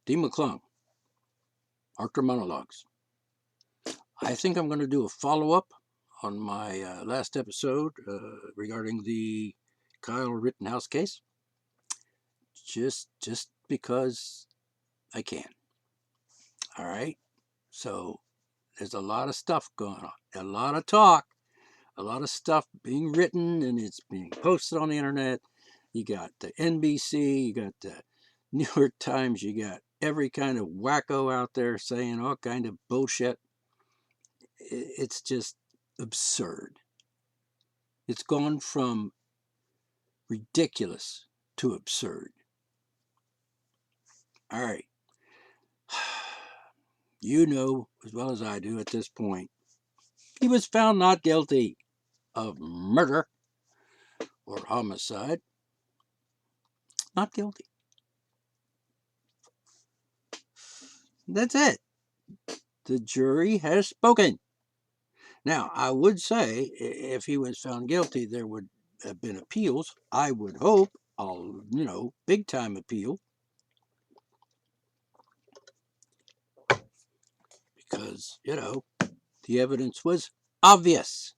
D. McClung, Archer Monologues. I think I'm going to do a follow-up on my last episode regarding the Kyle-Rittenhouse case, just because I can. All right? So there's a lot of stuff going on, a lot of talk, a lot of stuff being written, and it's being posted on the internet. You got the NBC, you got the New York Times, you got every kind of wacko out there saying all kind of bullshit. It's just absurd. It's gone from ridiculous to absurd. All right. You know as well as I do at this point, he was found not guilty of murder or homicide. Not guilty. That's it. The jury has spoken. Now, I would say if he was found guilty, there would have been appeals. I would hope, big time appeal. Because, the evidence was obvious.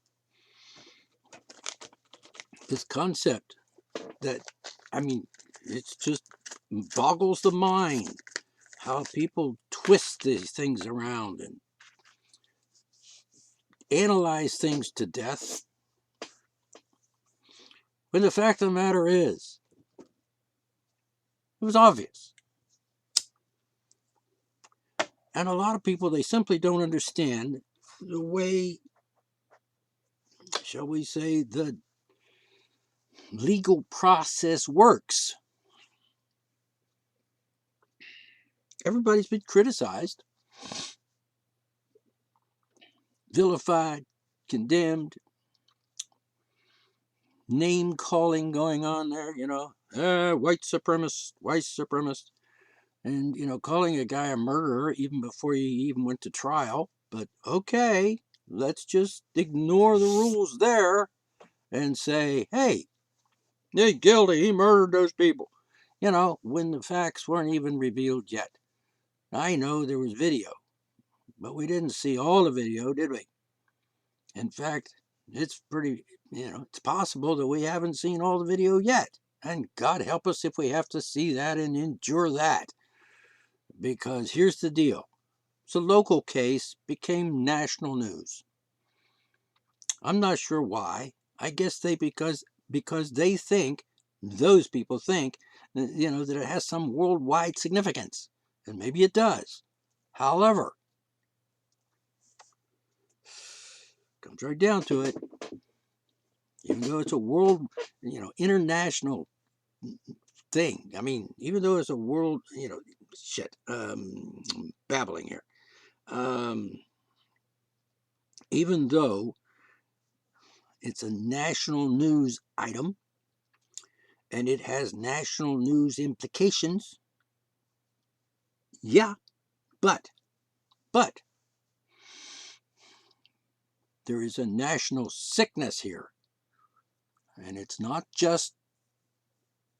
This concept that, it's just boggles the mind how people twist these things around and analyze things to death, when the fact of the matter is, it was obvious. And a lot of people, they simply don't understand the way, shall we say, the legal process works. Everybody's been criticized, vilified, condemned, name calling going on there, white supremacist, and, calling a guy a murderer even before he even went to trial. But okay, let's just ignore the rules there and say, hey, he's guilty, he murdered those people, when the facts weren't even revealed yet. I know there was video, but we didn't see all the video, did we? In fact, it's pretty, it's possible that we haven't seen all the video yet. And God help us if we have to see that and endure that. Because here's the deal. It's a local case, became national news. I'm not sure why. I guess because they think, those people think, that it has some worldwide significance. And maybe it does. However, comes right down to it, even though it's a world, international thing. Even though it's a world, babbling here. Even though it's a national news item and it has national news implications, yeah, but there is a national sickness here. And it's not just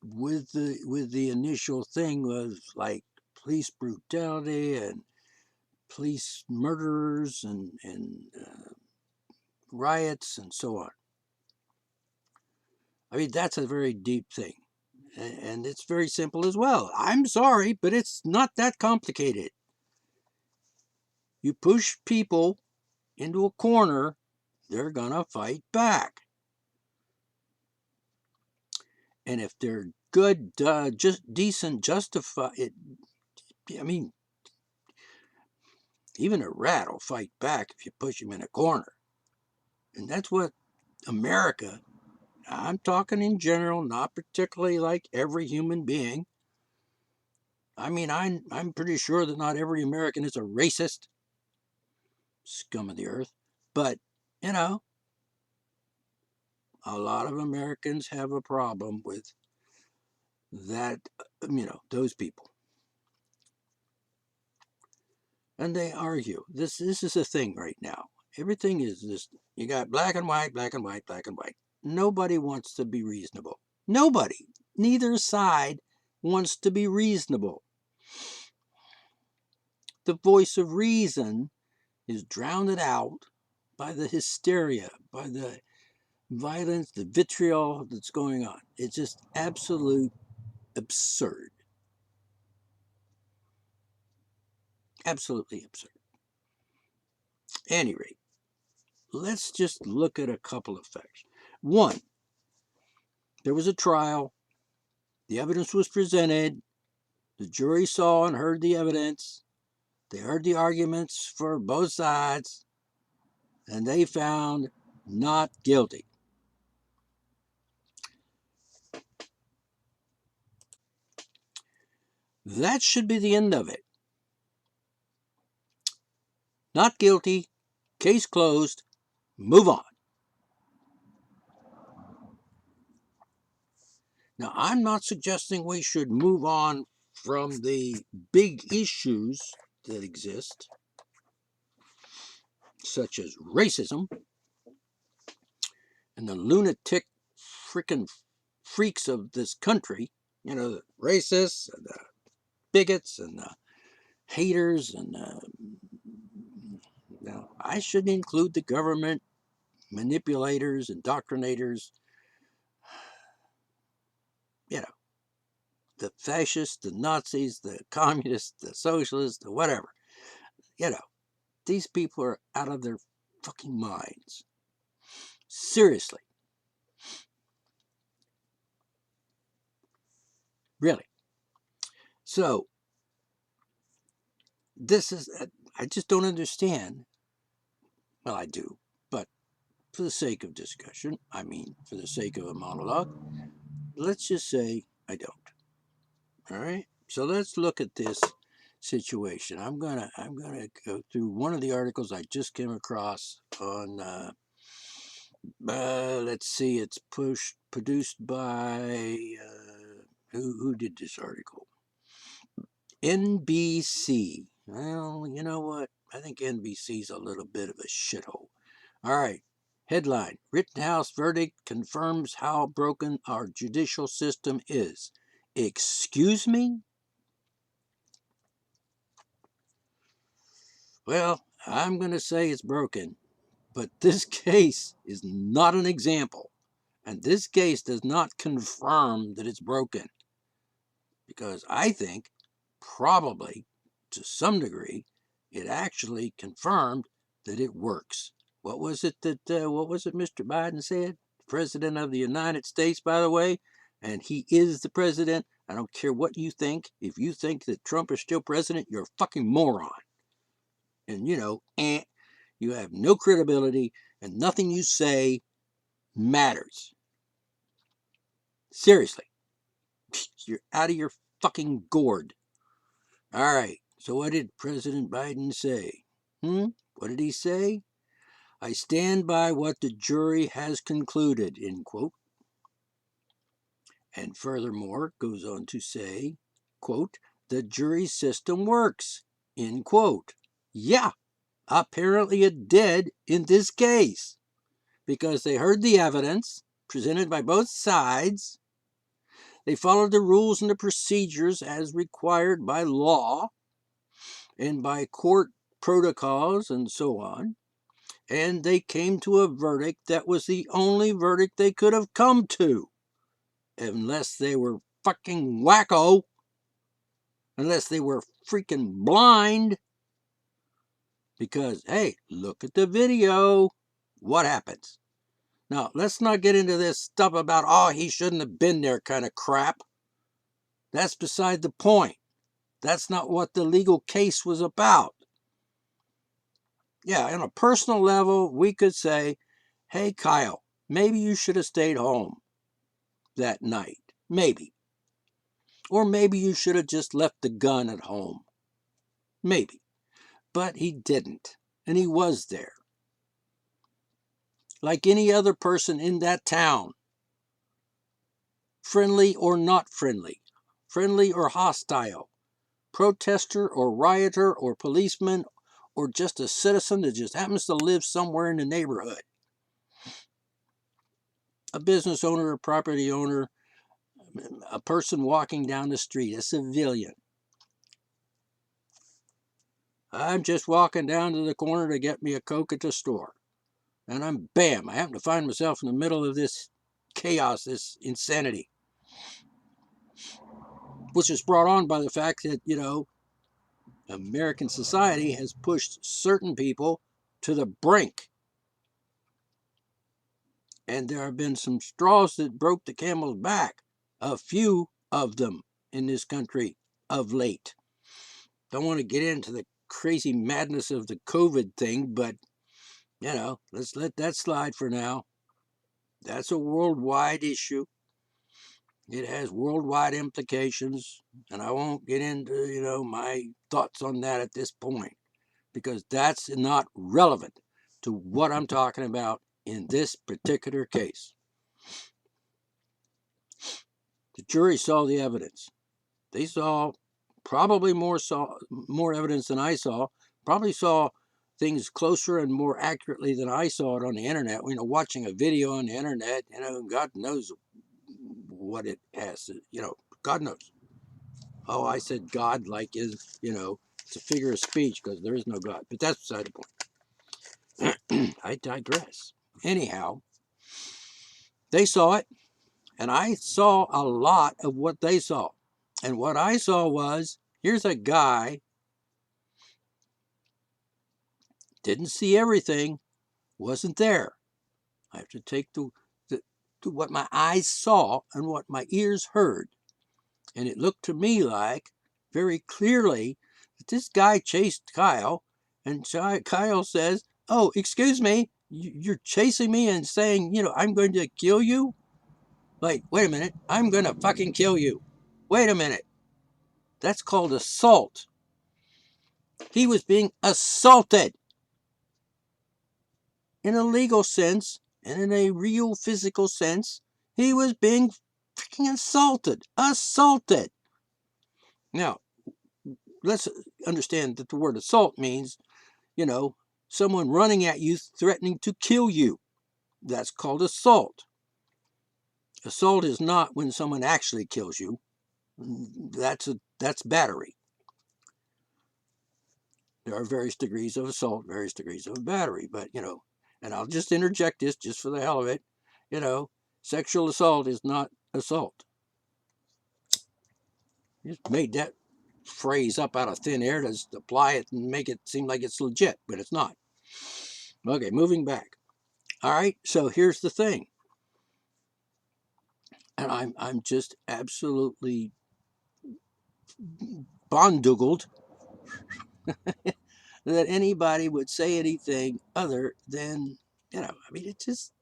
with the initial thing was like police brutality and police murders and riots and so on. That's a very deep thing. And it's very simple as well. I'm sorry, but it's not that complicated. You push people into a corner, they're going to fight back. And if they're good, just decent, justified, even a rat will fight back if you push him in a corner. And that's what America, I'm talking in general, not particularly like every human being. I'm pretty sure that not every American is a racist, scum of the earth. But, a lot of Americans have a problem with that, those people. And they argue. This is a thing right now. Everything is this. You got black and white, black and white, black and white. Nobody wants to be reasonable. Nobody. Neither side wants to be reasonable. the voice of reason is drowned out by the hysteria, by the violence, the vitriol that's going on. It's just absolute absurd. Absolutely absurd. At any rate, let's just look at a couple of facts. One, there was a trial. The evidence was presented. The jury saw and heard the evidence. They heard the arguments for both sides, and they found not guilty. That should be the end of it. Not guilty, case closed, move on. Now, I'm not suggesting we should move on from the big issues that exist, such as racism and the lunatic freaking freaks of this country, you know, the racists and the bigots and the haters and now, I shouldn't include the government manipulators, indoctrinators, you know, the fascists, the Nazis, the communists, the socialists, the whatever. You know, these people are out of their fucking minds. Seriously. Really. So, this is, I just don't understand. Well, I do, but for the sake of discussion, I mean, for the sake of a monologue, let's just say I don't. All right? So let's look at this situation. I'm gonna go through one of the articles I just came across on let's see, it's produced by who did this article? NBC. Well, you know what? I think NBC's a little bit of a shithole. All right. Headline: Rittenhouse verdict confirms how broken our judicial system is. Excuse me? Well, I'm going to say it's broken, but this case is not an example. And this case does not confirm that it's broken. Because I think, probably, to some degree, it actually confirmed that it works. What was it Mr. Biden said? President of the United States, by the way, and he is the president. I don't care what you think. If you think that Trump is still president, you're a fucking moron. And you have no credibility, and nothing you say matters. Seriously. You're out of your fucking gourd. All right. So what did President Biden say? What did he say? I stand by what the jury has concluded, end quote. And furthermore, goes on to say, quote, the jury system works, end quote. Yeah, apparently it did in this case, because they heard the evidence presented by both sides. They followed the rules and the procedures as required by law and by court protocols and so on. And they came to a verdict that was the only verdict they could have come to. Unless they were fucking wacko. Unless they were freaking blind. Because, hey, look at the video. What happens? Now, let's not get into this stuff about, oh, he shouldn't have been there kind of crap. That's beside the point. That's not what the legal case was about. Yeah, on a personal level, we could say, hey, Kyle, maybe you should have stayed home that night. Maybe. Or maybe you should have just left the gun at home. Maybe. But he didn't. And he was there. Like any other person in that town. Friendly or not friendly. Friendly or hostile. Protester or rioter or policeman or just a citizen that just happens to live somewhere in the neighborhood. A business owner, a property owner, a person walking down the street, a civilian. I'm just walking down to the corner to get me a Coke at the store. And bam, I happen to find myself in the middle of this chaos, this insanity, which is brought on by the fact that, American society has pushed certain people to the brink. And there have been some straws that broke the camel's back, a few of them in this country of late. Don't want to get into the crazy madness of the COVID thing, but, let's let that slide for now. That's a worldwide issue. It has worldwide implications, and I won't get into, my thoughts on that at this point, because that's not relevant to what I'm talking about in this particular case. The jury saw the evidence. They saw probably more evidence than I saw, probably saw things closer and more accurately than I saw it on the internet. Watching a video on the internet, God knows what it has, God knows. Oh, I said God like it's a figure of speech because there is no God, but that's beside the point. I digress. Anyhow, they saw it, and I saw a lot of what they saw. And what I saw was, here's a guy, didn't see everything, wasn't there. I have to take to what my eyes saw and what my ears heard. And it looked to me like, very clearly, that this guy chased Kyle, and Kyle says, oh, excuse me, you're chasing me and saying, I'm going to kill you? Like, wait a minute, I'm going to fucking kill you. Wait a minute. That's called assault. He was being assaulted. In a legal sense, and in a real physical sense, he was being freaking assaulted. Assaulted. Now, let's understand that the word assault means, someone running at you threatening to kill you. That's called assault. Assault is not when someone actually kills you. That's battery. There are various degrees of assault, various degrees of battery, but and I'll just interject this just for the hell of it, sexual assault is not assault. You just made that phrase up out of thin air to apply it and make it seem like it's legit, but it's not. Okay, moving back. All right, so here's the thing, and I'm just absolutely bonduggled that anybody would say anything other than, it's just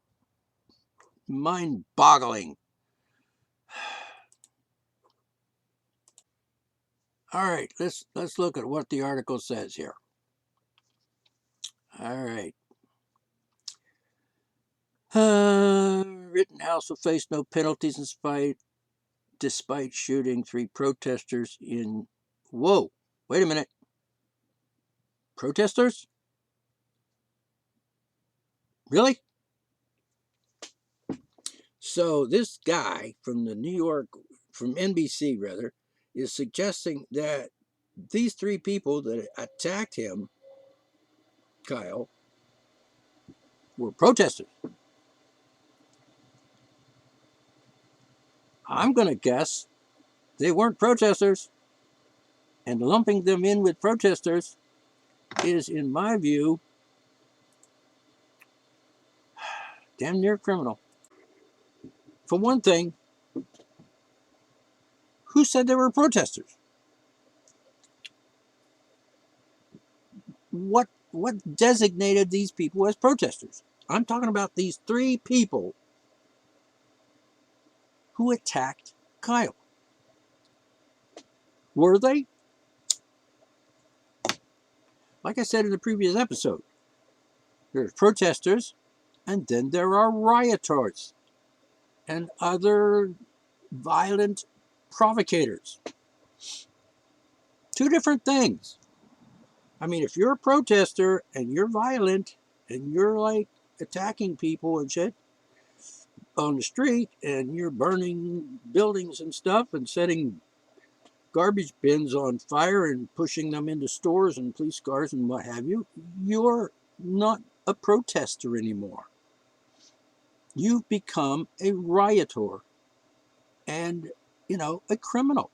mind-boggling. All right, let's look at what the article says here. All right. Rittenhouse will face no penalties despite shooting 3 protesters in... Whoa, wait a minute. Protesters? Really? So this guy from from NBC rather, is suggesting that these 3 people that attacked him, Kyle, were protesters. I'm going to guess they weren't protesters, and lumping them in with protesters is, in my view, damn near criminal. For one thing, who said they were protesters? What designated these people as protesters? I'm talking about these 3 people who attacked Kyle. Were they? Like I said in the previous episode, there's protesters, and then there are rioters and other violent provocators. 2 different things. I mean, if you're a protester and you're violent and you're like attacking people and shit on the street and you're burning buildings and stuff and garbage bins on fire and pushing them into stores and police cars and what have you, you're not a protester anymore. You've become a rioter and, a criminal.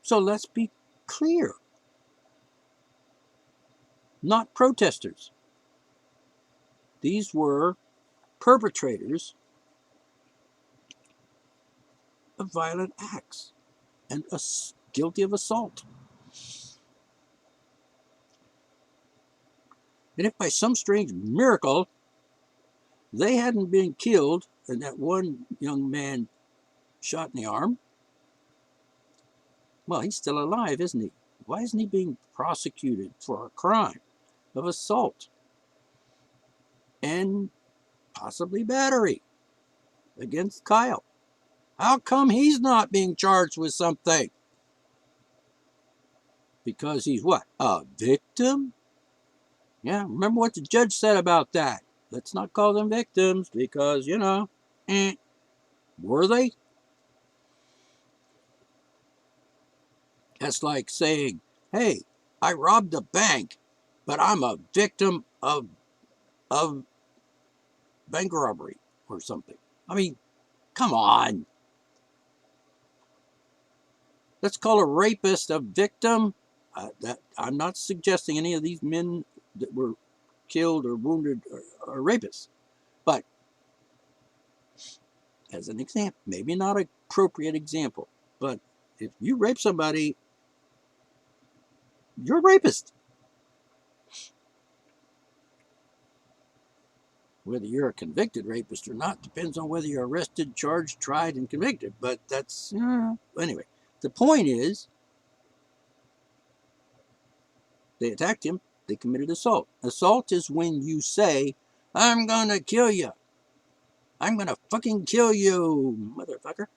So let's be clear. Not protesters. These were perpetrators of violent acts and guilty of assault. And if by some strange miracle they hadn't been killed and that one young man shot in the arm, well, he's still alive, isn't he? Why isn't he being prosecuted for a crime of assault and possibly battery against Kyle? How come he's not being charged with something? Because he's what? A victim? Yeah, remember what the judge said about that. Let's not call them victims because, were they? That's like saying, hey, I robbed a bank, but I'm a victim of bank robbery or something. I mean, come on. Let's call a rapist a victim. I'm not suggesting any of these men that were killed or wounded are rapists. But as an example, maybe not an appropriate example, but if you rape somebody, you're a rapist. Whether you're a convicted rapist or not depends on whether you're arrested, charged, tried, and convicted. But that's, anyway. The point is, they attacked him. They committed assault. Assault is when you say, I'm going to kill you. I'm going to fucking kill you, motherfucker.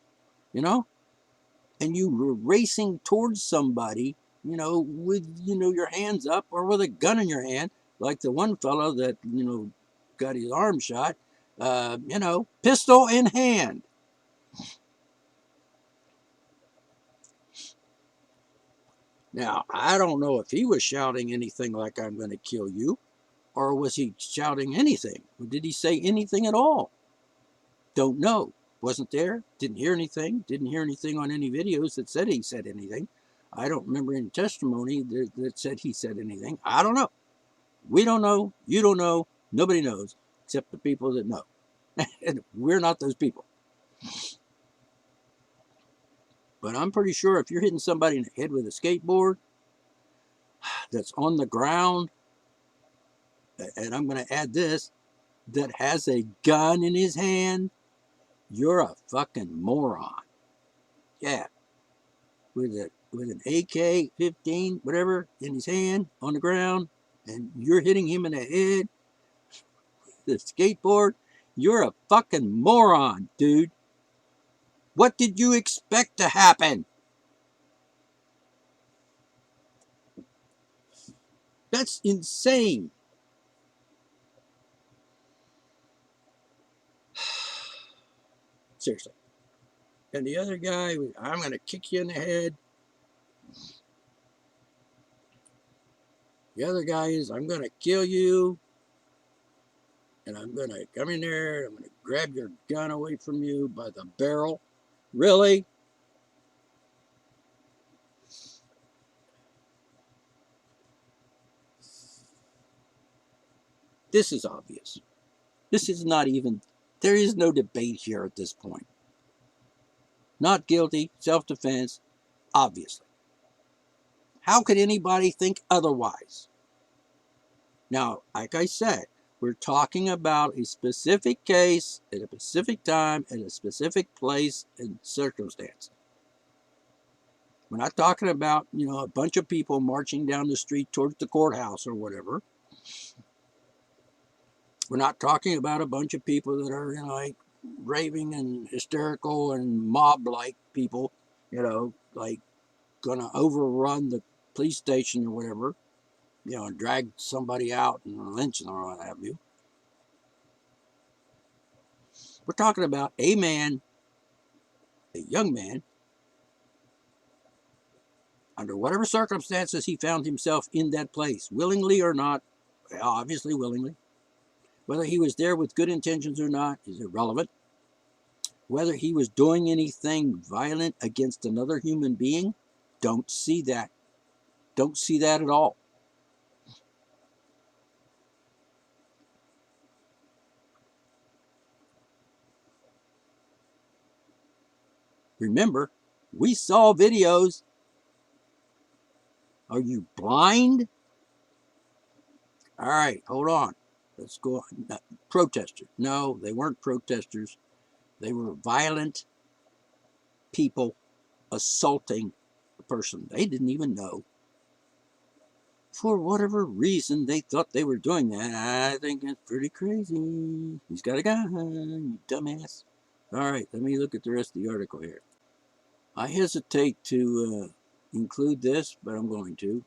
And you were racing towards somebody, with, your hands up or with a gun in your hand, like the one fellow that, got his arm shot, pistol in hand. Now, I don't know if he was shouting anything like, I'm going to kill you, or was he shouting anything? Or did he say anything at all? Don't know. Wasn't there. Didn't hear anything. Didn't hear anything on any videos that said he said anything. I don't remember any testimony that said he said anything. I don't know. We don't know. You don't know. Nobody knows except the people that know. And we're not those people. But I'm pretty sure if you're hitting somebody in the head with a skateboard that's on the ground, and I'm going to add this, that has a gun in his hand, you're a fucking moron. Yeah. With an AK-15, whatever, in his hand on the ground, and you're hitting him in the head with a skateboard, you're a fucking moron, dude. What did you expect to happen? That's insane. Seriously. And the other guy, I'm going to kick you in the head. The other guy is, I'm going to kill you. And I'm going to come in there. I'm going to grab your gun away from you by the barrel. Really? This is obvious. This is not even, there is no debate here at this point. Not guilty, self-defense, obviously. How could anybody think otherwise? Now, like I said, we're talking about a specific case at a specific time, at a specific place and circumstance. We're not talking about, a bunch of people marching down the street towards the courthouse or whatever. We're not talking about a bunch of people that are, like raving and hysterical and mob-like people, like gonna overrun the police station or whatever, and drag somebody out and lynch them or what have you. We're talking about a man, a young man, under whatever circumstances he found himself in that place, willingly or not, obviously willingly. Whether he was there with good intentions or not is irrelevant. Whether he was doing anything violent against another human being, don't see that. Don't see that at all. Remember, we saw videos. Are you blind? All right, hold on. Let's go on. No, protesters. No, they weren't protesters. They were violent people assaulting a person they didn't even know. For whatever reason, they thought they were doing that. I think that's pretty crazy. He's got a gun, you dumbass. All right, let me look at the rest of the article here. I hesitate to include this, but I'm going to.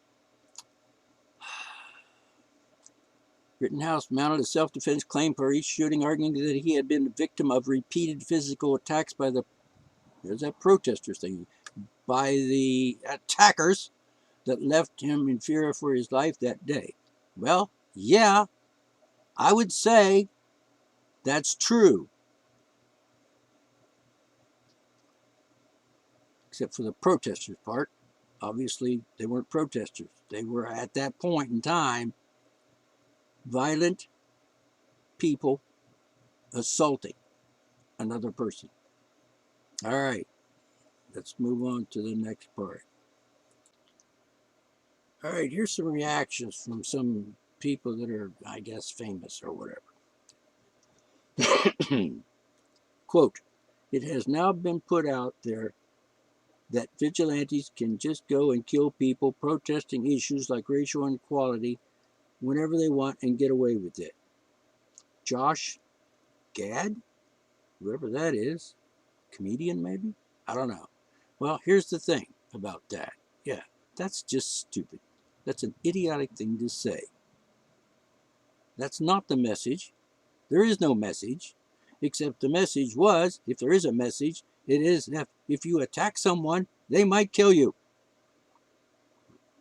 Rittenhouse mounted a self-defense claim for each shooting, arguing that he had been the victim of repeated physical attacks by there's that protesters thing, by the attackers that left him in fear for his life that day. Well, yeah, I would say that's true. Except for the protesters part. Obviously, they weren't protesters. They were, at that point in time, violent people assaulting another person. All right, let's move on to the next part. All right, here's some reactions from some people that are, I guess, famous or whatever. Quote, it has now been put out there that vigilantes can just go and kill people protesting issues like racial inequality whenever they want and get away with it. Josh Gad, whoever that is, comedian maybe? I don't know. Well, here's the thing about that. Yeah, that's just stupid. That's an idiotic thing to say. That's not the message. There is no message, except the message was, if there is a message, it is that if you attack someone, they might kill you.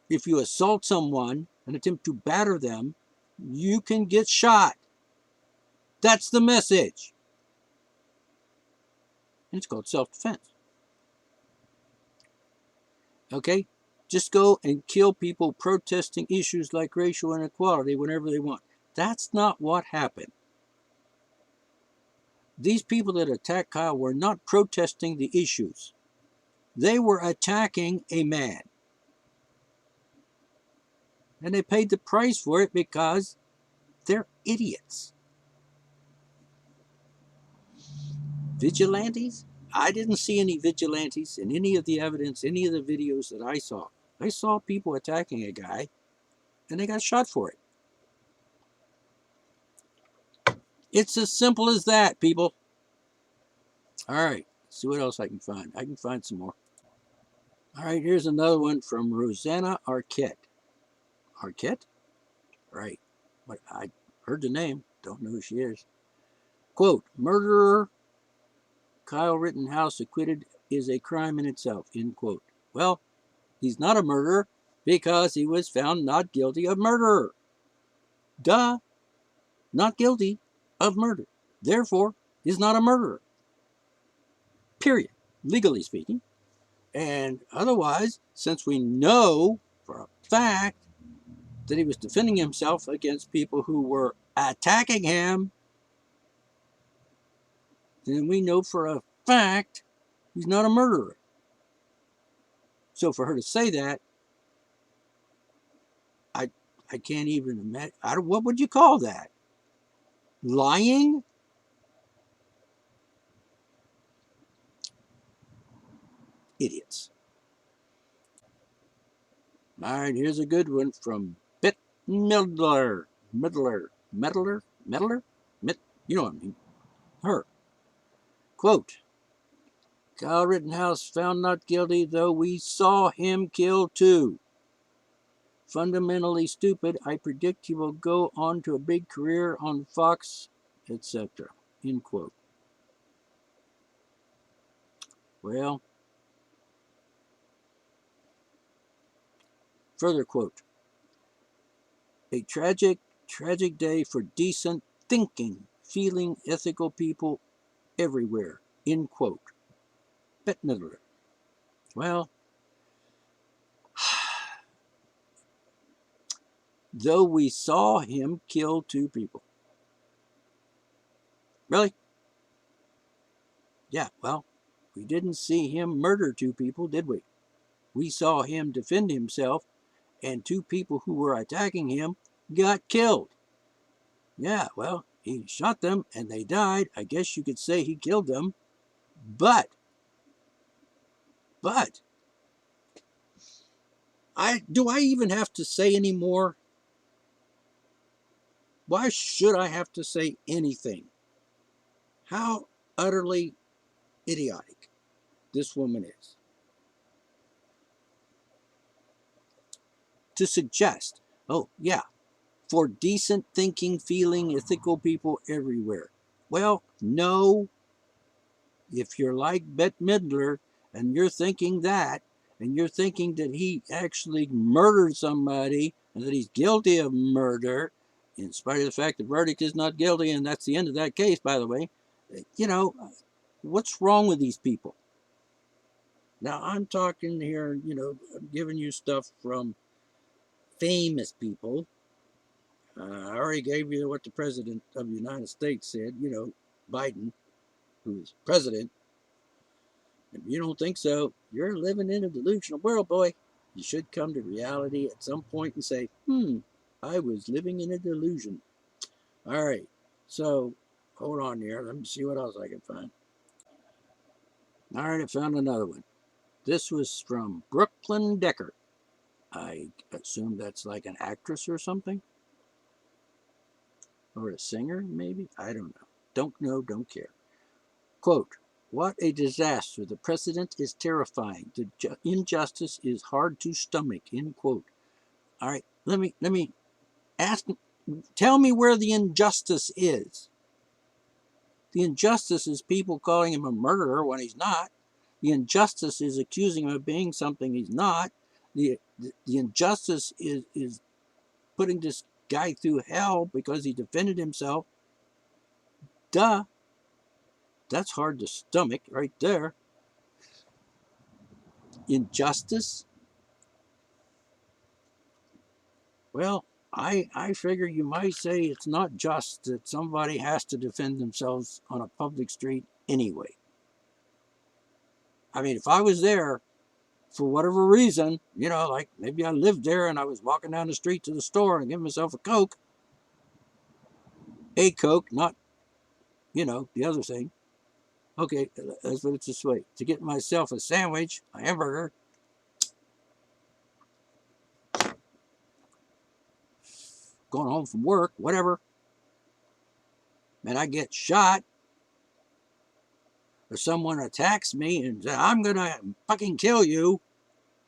If you assault someone and attempt to batter them, you can get shot. That's the message. And it's called self-defense. Okay? Just go and kill people protesting issues like racial inequality whenever they want. That's not what happened. These people that attacked Kyle were not protesting the issues. They were attacking a man. And they paid the price for it because they're idiots. Vigilantes? I didn't see any vigilantes in any of the evidence, any of the videos that I saw. I saw people attacking a guy, and they got shot for it. It's as simple as that, people. All right, let's see what else I can find. I can find some more. All right, here's another one from Rosanna Arquette. Arquette? Right. What, I heard the name. Don't know who she is. Quote, murderer Kyle-Rittenhouse acquitted is a crime in itself, end quote. Well, he's not a murderer because he was found not guilty of murder. Duh. Not guilty of murder. Therefore, he's not a murderer. Period. Legally speaking. And otherwise, since we know for a fact that he was defending himself against people who were attacking him, then we know for a fact he's not a murderer. So for her to say that, I can't even imagine. What would you call that? Lying? Idiots. All right, here's a good one from Bette Midler. You know what I mean. Her. Quote, Kyle Rittenhouse found not guilty, though we saw him kill too. Fundamentally stupid. I predict he will go on to a big career on Fox, etc. End quote. Well, Further quote, a tragic day for decent thinking, feeling, ethical people everywhere, end quote. Bette Midler. Well, though we saw him kill 2 people. Really? Yeah, well, we didn't see him murder 2 people, did we? We saw him defend himself, and 2 people who were attacking him got killed. Yeah, well, he shot them and they died. I guess you could say he killed them. But, do I even have to say any more? Why should I have to say anything? How utterly idiotic this woman is. To suggest, oh yeah, for decent thinking, feeling, ethical people everywhere. Well, no. If you're like Bette Midler and you're thinking that, and you're thinking that he actually murdered somebody and that he's guilty of murder, in spite of the fact the verdict is not guilty, and that's the end of that case, by the way, you know, what's wrong with these people? Now, I'm talking here, I'm giving you stuff from famous people. I already gave you what the President of the United States said, Biden, who's president. If you don't think so, you're living in a delusional world, boy. You should come to reality at some point and say, I was living in a delusion. All right, so hold on here. Let me see what else I can find. All right, I found another one. This was from Brooklyn Decker. I assume that's like an actress or something. Or a singer, maybe? I don't know. Don't know, don't care. Quote, what a disaster. The precedent is terrifying. The injustice is hard to stomach, end quote. All right, let me ask, tell me where the injustice is. The injustice is people calling him a murderer when he's not. The injustice is accusing him of being something he's not. The injustice is putting this guy through hell because he defended himself. Duh. That's hard to stomach right there. Injustice? Well, I figure you might say it's not just that somebody has to defend themselves on a public street anyway. I mean, if I was there for whatever reason, like maybe I lived there and I was walking down the street to the store and giving myself a Coke, not, the other thing. Okay, let's put it this way. To get myself a sandwich, a hamburger, going home from work, whatever, and I get shot, or someone attacks me and says, I'm going to fucking kill you,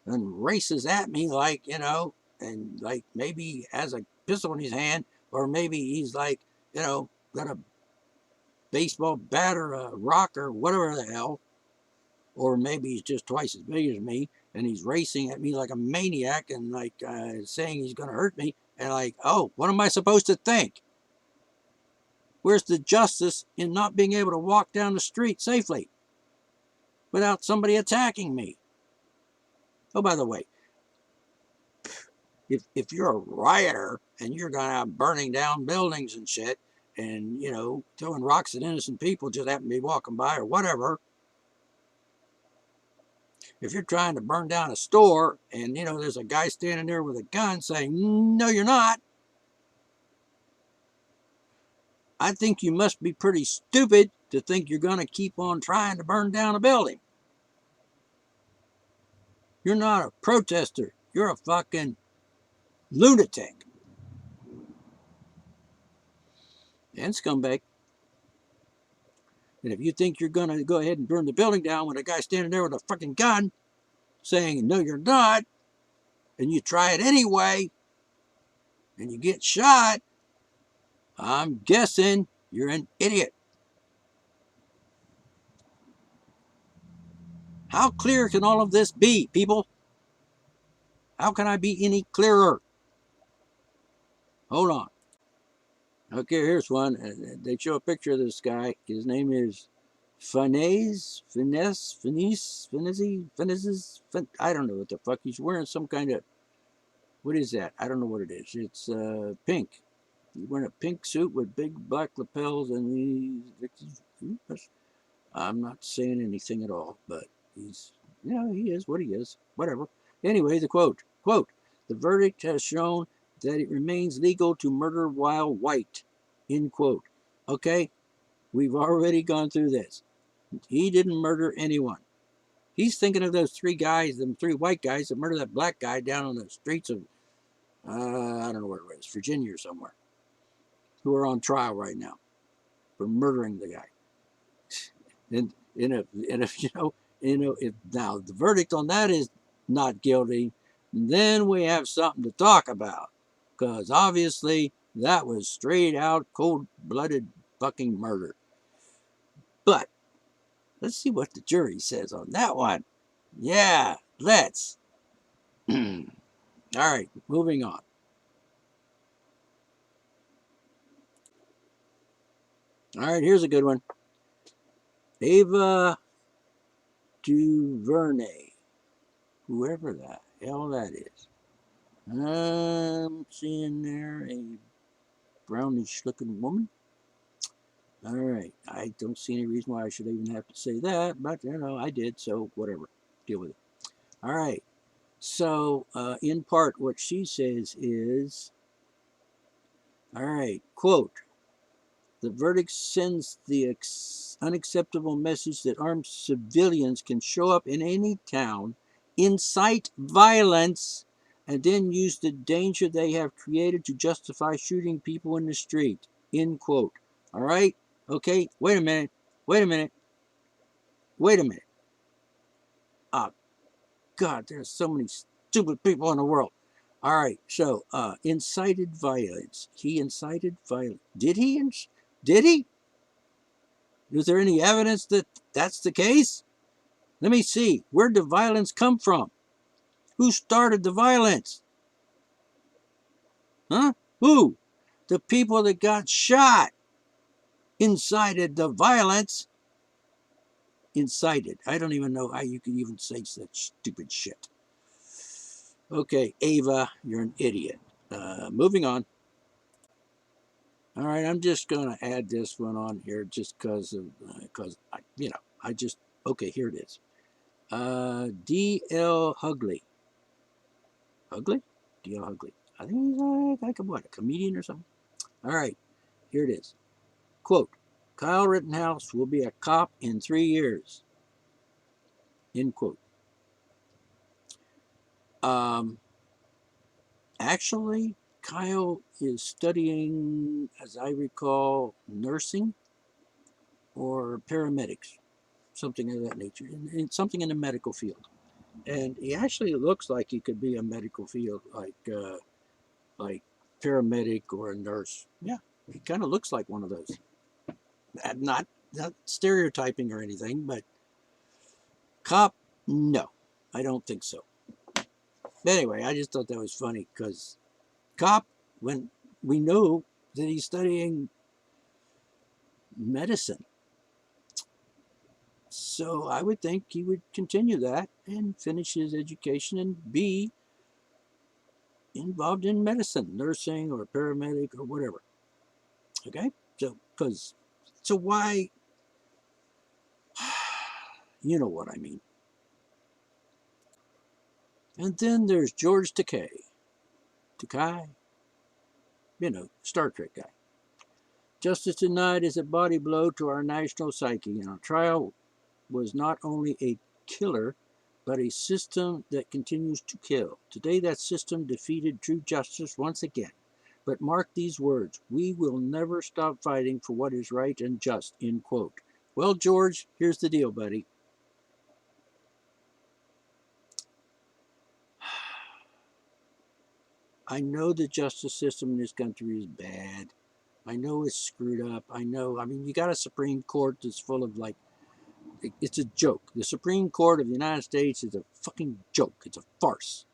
and races at me like, and like maybe he has a pistol in his hand, or maybe he's like, got a baseball bat or a rock or whatever the hell, or maybe he's just twice as big as me and he's racing at me like a maniac and like saying he's going to hurt me, and like, oh, what am I supposed to think? Where's the justice in not being able to walk down the street safely without somebody attacking me? Oh, by the way, if you're a rioter and you're going out burning down buildings and shit and, throwing rocks at innocent people just happen to be walking by or whatever, if you're trying to burn down a store and, there's a guy standing there with a gun saying, no, you're not, I think you must be pretty stupid to think you're going to keep on trying to burn down a building. You're not a protester. You're a fucking lunatic. And scumbag. And if you think you're going to go ahead and burn the building down when a guy's standing there with a fucking gun saying, no, you're not, and you try it anyway, and you get shot, I'm guessing you're an idiot. How clear can all of this be, people? How can I be any clearer? Hold on. Okay, here's one. They show a picture of this guy. His name is Finesse. I don't know what the fuck. He's wearing some kind of, what is that? I don't know what it is. It's pink. He's wearing a pink suit with big black lapels, and I'm not saying anything at all, but he's, he is what he is. Whatever. Anyway, the quote, the verdict has shown that it remains legal to murder while white, end quote. Okay, we've already gone through this. He didn't murder anyone. He's thinking of those three guys, them three white guys that murdered that black guy down on the streets of, I don't know where it was, Virginia or somewhere, who are on trial right now for murdering the guy. And if if now the verdict on that is not guilty, then we have something to talk about, because obviously that was straight out cold-blooded fucking murder. But let's see what the jury says on that one. Yeah, let's. All right, moving on. All right, here's a good one. Ava DuVernay, whoever the hell that is. I'm seeing there a brownish looking woman. All right, I don't see any reason why I should even have to say that, but I did, so whatever, deal with it. All right, so in part, what she says is, all right, quote, the verdict sends the unacceptable message that armed civilians can show up in any town, incite violence, and then use the danger they have created to justify shooting people in the street. End quote. All right? Okay, wait a minute. Wait a minute. Wait a minute. Oh, God, there's so many stupid people in the world. All right, so incited violence. He incited violence. Did he? Did he? Is there any evidence that that's the case? Let me see. Where'd the violence come from? Who started the violence? Huh? Who? The people that got shot incited the violence. Incited. I don't even know how you can even say such stupid shit. Okay, Ava, you're an idiot. Moving on. All right, I'm just going to add this one on here just because I just, okay, here it is. D.L. Hughley. Hughley? D.L. Hughley. I think he's like a comedian or something? All right, here it is. Quote, Kyle Rittenhouse will be a cop in 3 years. End quote. Um, Actually, Kyle is studying, as I recall, nursing or paramedics, something of that nature, something in the medical field. And he actually looks like he could be a medical field, like paramedic or a nurse. Yeah, he kind of looks like one of those. Not stereotyping or anything, but cop, no, I don't think so. But anyway, I just thought that was funny because cop, when we know that he's studying medicine, so I would think he would continue that and finish his education and be involved in medicine, nursing or paramedic or whatever. Okay, so why? You know what I mean. And then there's George Takei, Star Trek guy. Justice denied is a body blow to our national psyche, and our trial was not only a killer, but a system that continues to kill. Today, that system defeated true justice once again. But mark these words, we will never stop fighting for what is right and just, end quote. Well, George, here's the deal, buddy. I know the justice system in this country is bad. I know it's screwed up. I mean, you got a Supreme Court that's full of it's a joke. The Supreme Court of the United States is a fucking joke. It's a farce.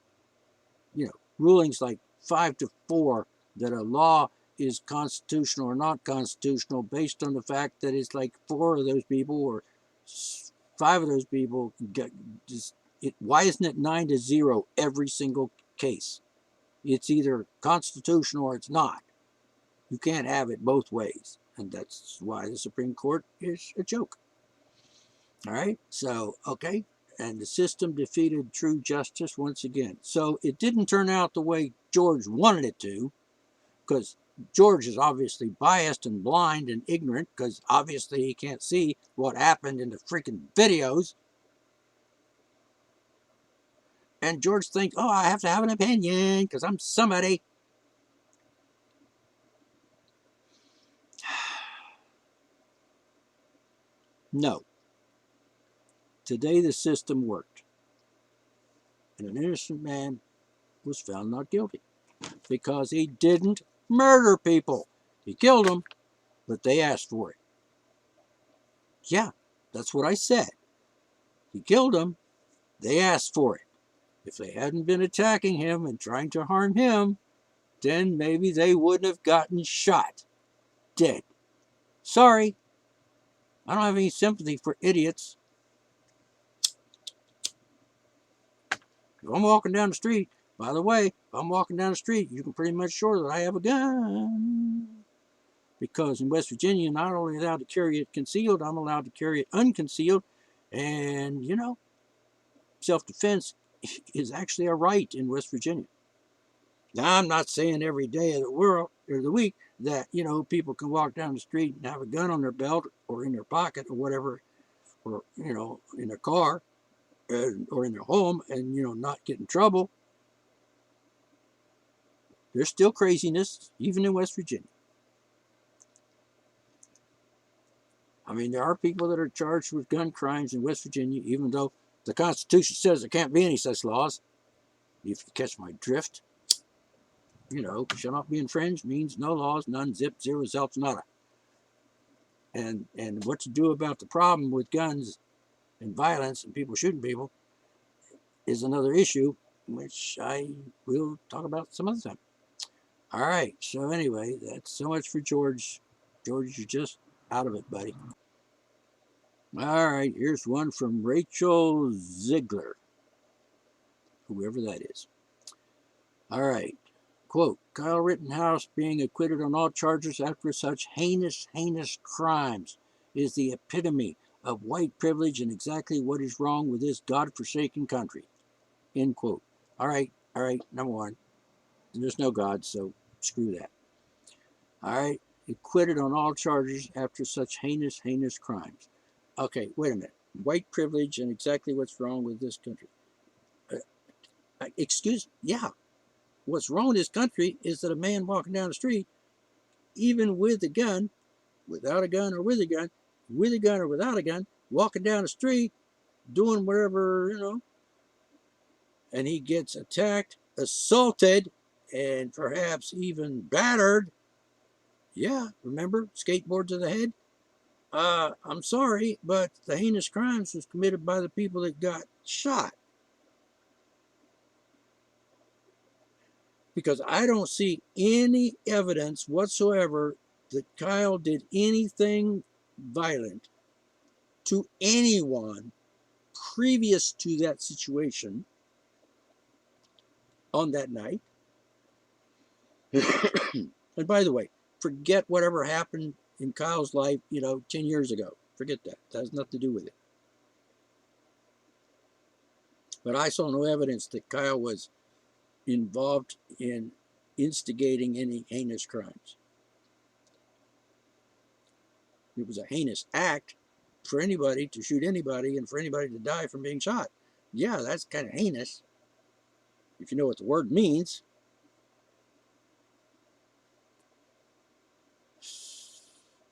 rulings like 5-4 that a law is constitutional or not constitutional based on the fact that it's like 4 of those people or 5 of those people get just it. Why isn't it 9-0 every single case? It's either constitutional or it's not. You can't have it both ways, and that's why the Supreme Court is a joke. All right, so okay, and the system defeated true justice once again. So it didn't turn out the way George wanted it to, because George is obviously biased and blind and ignorant, because obviously he can't see what happened in the freaking videos. And George thinks, oh, I have to have an opinion because I'm somebody. No. Today the system worked, and an innocent man was found not guilty because he didn't murder people. He killed them, but they asked for it. Yeah, that's what I said. He killed them, they asked for it. If they hadn't been attacking him and trying to harm him, then maybe they wouldn't have gotten shot dead. Sorry, I don't have any sympathy for idiots. If I'm walking down the street, by the way, if I'm walking down the street, you can pretty much sure that I have a gun. Because in West Virginia, I'm not only allowed to carry it concealed, I'm allowed to carry it unconcealed. And, self-defense is actually a right in West Virginia. Now, I'm not saying every day of the world or the week that, people can walk down the street and have a gun on their belt or in their pocket or whatever, or, in their car or in their home and, not get in trouble. There's still craziness, even in West Virginia. I mean, there are people that are charged with gun crimes in West Virginia, even though the Constitution says there can't be any such laws. If you catch my drift, shall not be infringed means no laws, none, zip, zero, zelts, nada. And what to do about the problem with guns and violence and people shooting people is another issue, which I will talk about some other time. All right, so anyway, that's so much for George. George, you're just out of it, buddy. All right, here's one from Rachel Ziegler, whoever that is. All right, quote, Kyle-Rittenhouse being acquitted on all charges after such heinous, heinous crimes is the epitome of white privilege and exactly what is wrong with this God-forsaken country, end quote. All right, number one, there's no God, so screw that. All right, acquitted on all charges after such heinous, heinous crimes. Okay, wait a minute. White privilege and exactly what's wrong with this country. Yeah. What's wrong with this country is that a man walking down the street, even with a gun, without a gun or with a gun or without a gun, walking down the street, doing whatever, and he gets attacked, assaulted, and perhaps even battered. Yeah, remember, skateboard to the head? I'm sorry, but the heinous crimes was committed by the people that got shot. Because I don't see any evidence whatsoever that Kyle did anything violent to anyone previous to that situation on that night. And by the way, forget whatever happened in Kyle's life, 10 years ago. Forget that. That has nothing to do with it. But I saw no evidence that Kyle was involved in instigating any heinous crimes. It was a heinous act for anybody to shoot anybody and for anybody to die from being shot. Yeah, that's kind of heinous, if you know what the word means.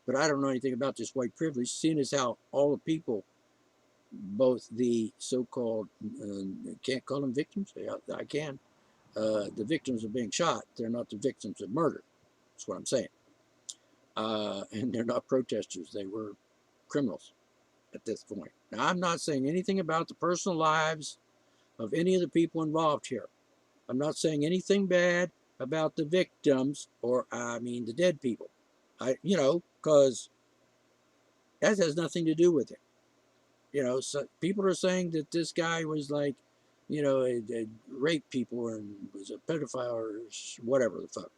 But I don't know anything about this white privilege, seeing as how all the people, both the so-called, can't call them victims, I can, the victims of being shot, they're not the victims of murder. That's what I'm saying. And they're not protesters, they were criminals at this point. Now, I'm not saying anything about the personal lives of any of the people involved here. I'm not saying anything bad about the victims, or the dead people. Because that has nothing to do with it. So people are saying that this guy was like, raped people and was a pedophile or whatever the fuck.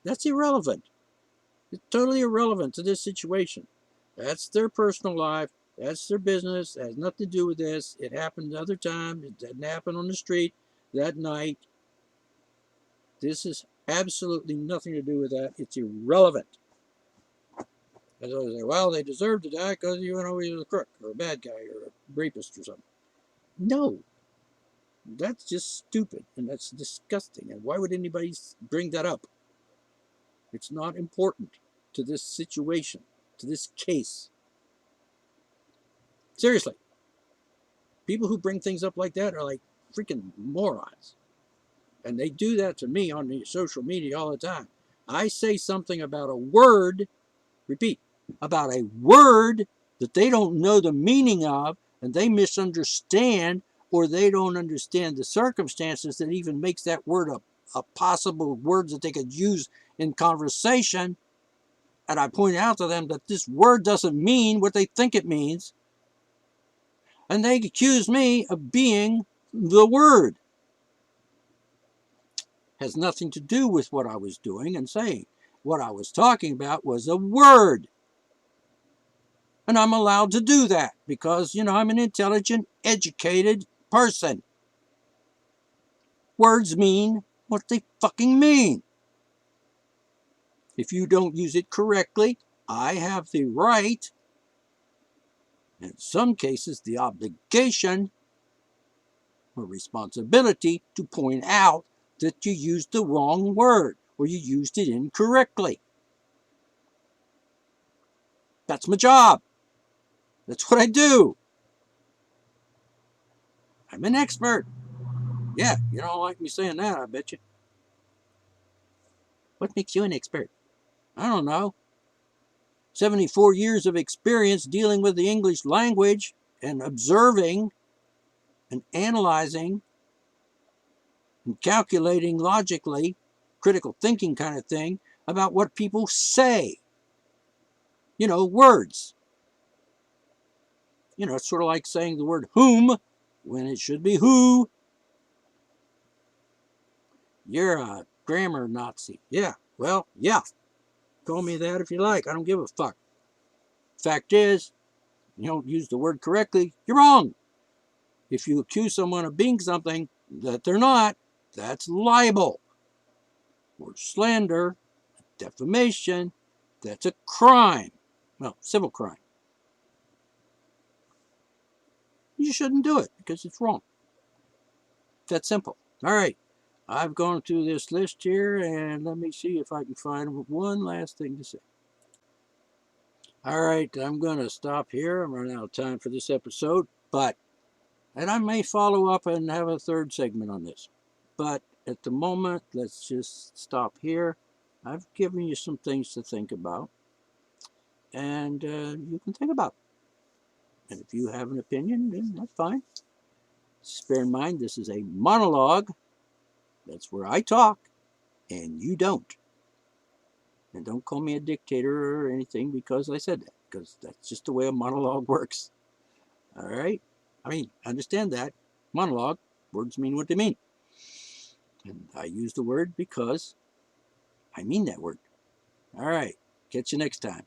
That's irrelevant. It's totally irrelevant to this situation. That's their personal life. That's their business. It has nothing to do with this. It happened other times. It didn't happen on the street that night. This is absolutely nothing to do with that. It's irrelevant. As I say, well, they deserve to die because he was a crook or a bad guy or a rapist or something. No, that's just stupid and that's disgusting. And why would anybody bring that up? It's not important to this situation, to this case. Seriously, people who bring things up like that are like freaking morons. And they do that to me on the social media all the time. I say something about a word, repeat, about a word that they don't know the meaning of, and they misunderstand, or they don't understand the circumstances that even makes that word a possible word that they could use in conversation. And I point out to them that this word doesn't mean what they think it means. And they accuse me of being the word. Has nothing to do with what I was doing and saying. What I was talking about was a word. And I'm allowed to do that because, I'm an intelligent, educated person. Words mean what they fucking mean. If you don't use it correctly, I have the right, in some cases the obligation or responsibility, to point out that you used the wrong word or you used it incorrectly. That's my job. That's what I do. I'm an expert. Yeah, you don't like me saying that, I bet you. What makes you an expert? I don't know. 74 years of experience dealing with the English language and observing and analyzing and calculating logically, critical thinking kind of thing, about what people say. Words. It's sort of like saying the word whom when it should be who. You're a grammar Nazi. Yeah, well, yeah. Call me that if you like. I don't give a fuck. Fact is, you don't use the word correctly, you're wrong. If you accuse someone of being something that they're not, that's libel or slander, defamation. That's a crime. Well, civil crime. You shouldn't do it because it's wrong. That's simple. All right. I've gone through this list here, and let me see if I can find one last thing to say. All right, I'm going to stop here. I'm running out of time for this episode, and I may follow up and have a third segment on this. But at the moment, let's just stop here. I've given you some things to think about, and you can think about it. And if you have an opinion, then that's fine. Just bear in mind, this is a monologue. That's where I talk, and you don't. And don't call me a dictator or anything because I said that, because that's just the way a monologue works. All right? Understand that. Monologue, words mean what they mean. And I use the word because I mean that word. All right. Catch you next time.